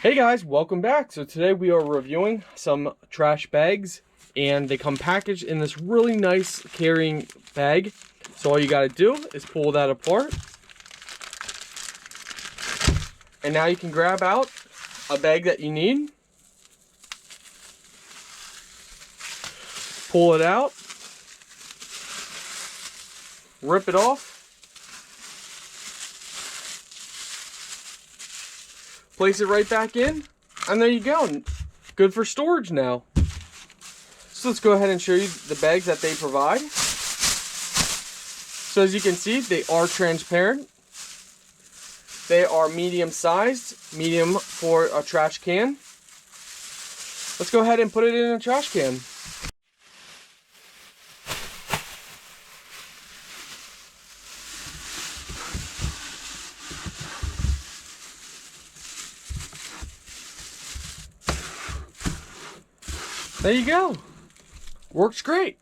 Hey guys, welcome back. So today we are reviewing some trash bags, and they come packaged in this really nice carrying bag. So all you got to do is pull that apart, and now you can grab out a bag that you need, pull it out, rip it off, place it right back in, and there you go. Good for storage now. So let's go ahead and show you the bags that they provide. So as you can see, they are transparent. They are medium sized, medium for a trash can. Let's go ahead and put it in a trash can. There you go. Works great.